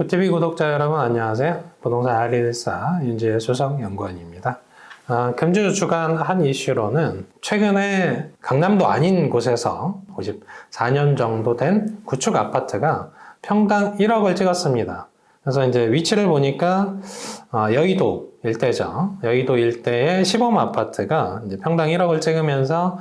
후TV 구독자 여러분 안녕하세요. 부동산 알리사 윤지혜 수석연구원입니다. 금주 주간 한 이슈로는 최근에 강남도 아닌 곳에서 54년 정도 된 구축 아파트가 평당 1억을 찍었습니다. 그래서 이제 위치를 보니까 여의도 일대죠. 여의도 일대의 시범 아파트가 이제 평당 1억을 찍으면서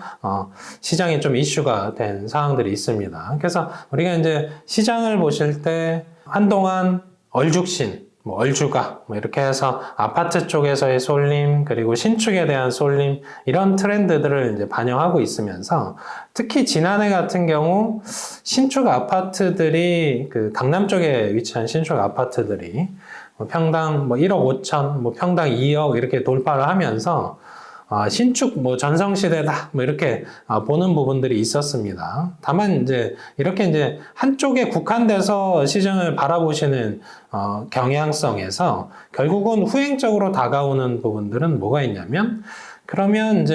시장에 좀 이슈가 된 사항들이 있습니다. 그래서 우리가 이제 시장을 보실 때 한동안 얼죽신, 얼주가 이렇게 해서 아파트 쪽에서의 쏠림, 그리고 신축에 대한 쏠림, 이런 트렌드들을 이제 반영하고 있으면서 특히 지난해 같은 경우 신축 아파트들이 그 강남 쪽에 위치한 신축 아파트들이 평당 1억 5천, 평당 2억 이렇게 돌파를 하면서 신축 전성시대다 이렇게 보는 부분들이 있었습니다. 다만 이렇게 한쪽에 국한돼서 시장을 바라보시는 경향성에서 결국은 후행적으로 다가오는 부분들은 뭐가 있냐면, 그러면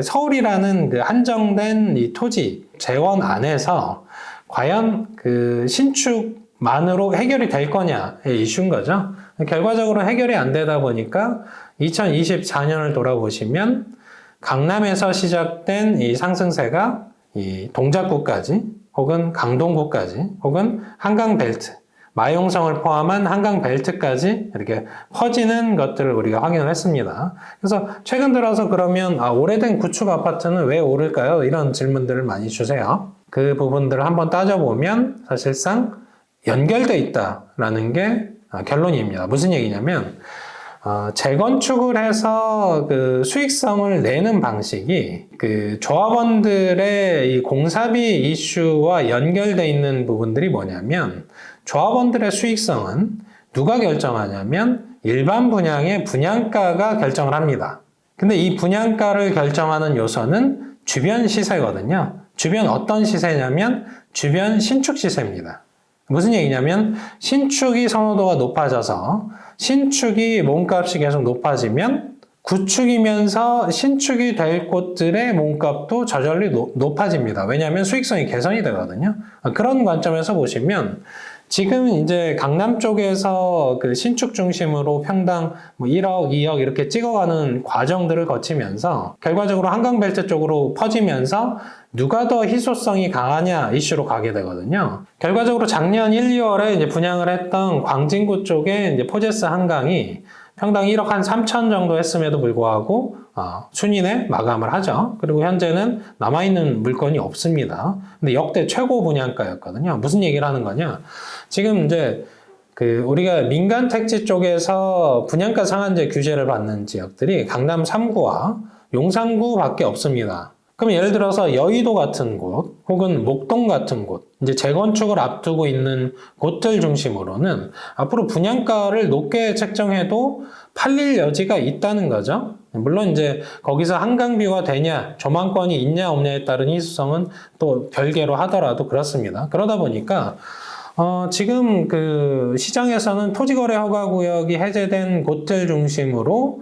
서울이라는 그 한정된 이 토지 재원 안에서 과연 그 신축만으로 해결이 될 거냐의 이슈인 거죠. 결과적으로 해결이 안 되다 보니까 2024년을 돌아보시면 강남에서 시작된 이 상승세가 이 동작구까지, 혹은 강동구까지, 혹은 한강벨트, 마용성을 포함한 한강벨트까지 이렇게 퍼지는 것들을 우리가 확인을 했습니다. 그래서 최근 들어서 그러면 오래된 구축 아파트는 왜 오를까요? 이런 질문들을 많이 주세요. 그 부분들을 한번 따져보면 사실상 연결돼 있다라는 게 결론입니다. 무슨 얘기냐면 재건축을 해서 그 수익성을 내는 방식이 그 조합원들의 이 공사비 이슈와 연결돼 있는 부분들이 뭐냐면, 조합원들의 수익성은 누가 결정하냐면 일반 분양의 분양가가 결정을 합니다. 근데 이 분양가를 결정하는 요소는 주변 시세거든요. 주변 어떤 시세냐면 주변 신축 시세입니다. 무슨 얘기냐면 신축이 선호도가 높아져서 신축이 몸값이 계속 높아지면 구축이면서 신축이 될 곳들의 몸값도 저절로 높아집니다. 왜냐하면 수익성이 개선이 되거든요. 그런 관점에서 보시면 지금 이제 강남 쪽에서 그 신축 중심으로 평당 1억, 2억 이렇게 찍어가는 과정들을 거치면서 결과적으로 한강벨트 쪽으로 퍼지면서 누가 더 희소성이 강하냐 이슈로 가게 되거든요. 결과적으로 작년 1, 2월에 이제 분양을 했던 광진구 쪽에 이제 포제스 한강이 평당 1억 한 3천 정도 했음에도 불구하고 순인에 마감을 하죠. 그리고 현재는 남아있는 물건이 없습니다. 근데 역대 최고 분양가였거든요. 무슨 얘기를 하는 거냐? 지금 우리가 민간 택지 쪽에서 분양가 상한제 규제를 받는 지역들이 강남 3구와 용산구밖에 없습니다. 그럼 예를 들어서 여의도 같은 곳, 혹은 목동 같은 곳, 이제 재건축을 앞두고 있는 곳들 중심으로는 앞으로 분양가를 높게 책정해도 팔릴 여지가 있다는 거죠. 물론 거기서 한강뷰가 되냐, 조망권이 있냐 없냐에 따른 희소성은 또 별개로 하더라도 그렇습니다. 그러다 보니까 지금 그 시장에서는 토지거래 허가구역이 해제된 곳들 중심으로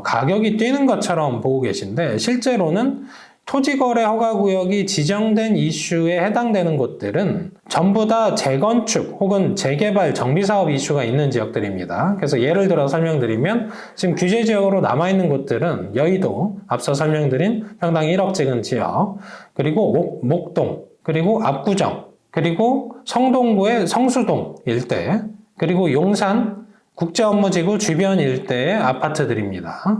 가격이 뛰는 것처럼 보고 계신데, 실제로는 토지거래 허가구역이 지정된 이슈에 해당되는 곳들은 전부 다 재건축 혹은 재개발 정비사업 이슈가 있는 지역들입니다. 그래서 예를 들어 설명드리면 지금 규제 지역으로 남아있는 곳들은 여의도, 앞서 설명드린 평당 1억 찍은 지역, 그리고 목동, 그리고 압구정, 그리고 성동구의 성수동 일대, 그리고 용산 국제업무지구 주변 일대의 아파트들입니다.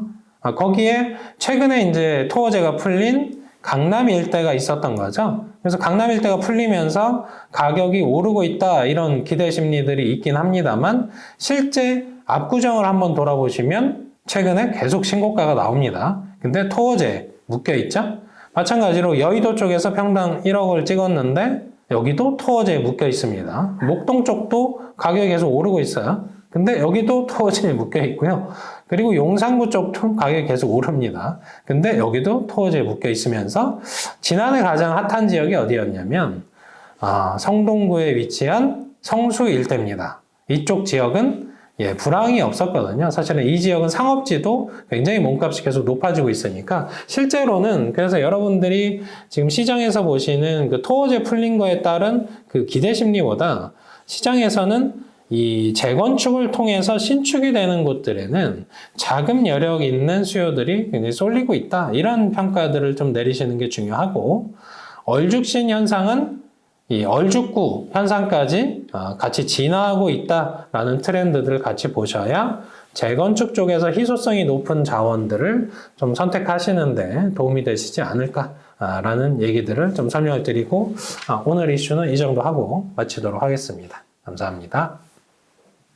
거기에 최근에 토어제가 풀린 강남 일대가 있었던 거죠. 그래서 강남 일대가 풀리면서 가격이 오르고 있다, 이런 기대 심리들이 있긴 합니다만, 실제 압구정을 한번 돌아보시면 최근에 계속 신고가가 나옵니다. 근데 토어제 묶여 있죠? 마찬가지로 여의도 쪽에서 평당 1억을 찍었는데 여기도 토어제에 묶여 있습니다. 목동 쪽도 가격이 계속 오르고 있어요. 근데 여기도 토어제에 묶여 있고요. 그리고 용산구 쪽도 가격이 계속 오릅니다. 근데 여기도 토어제에 묶여 있으면서 지난해 가장 핫한 지역이 어디였냐면 성동구에 위치한 성수 일대입니다. 이쪽 지역은 불황이 없었거든요. 사실은 이 지역은 상업지도 굉장히 몸값이 계속 높아지고 있으니까, 실제로는 그래서 여러분들이 지금 시장에서 보시는 그 토어제 풀린 거에 따른 그 기대 심리보다 시장에서는 이 재건축을 통해서 신축이 되는 곳들에는 자금 여력 있는 수요들이 굉장히 쏠리고 있다. 이런 평가들을 좀 내리시는 게 중요하고, 얼죽신 현상은 이 얼죽구 현상까지 같이 진화하고 있다라는 트렌드들을 같이 보셔야 재건축 쪽에서 희소성이 높은 자원들을 좀 선택하시는데 도움이 되시지 않을까라는 얘기들을 좀 설명을 드리고, 오늘 이슈는 이 정도 하고 마치도록 하겠습니다. 감사합니다.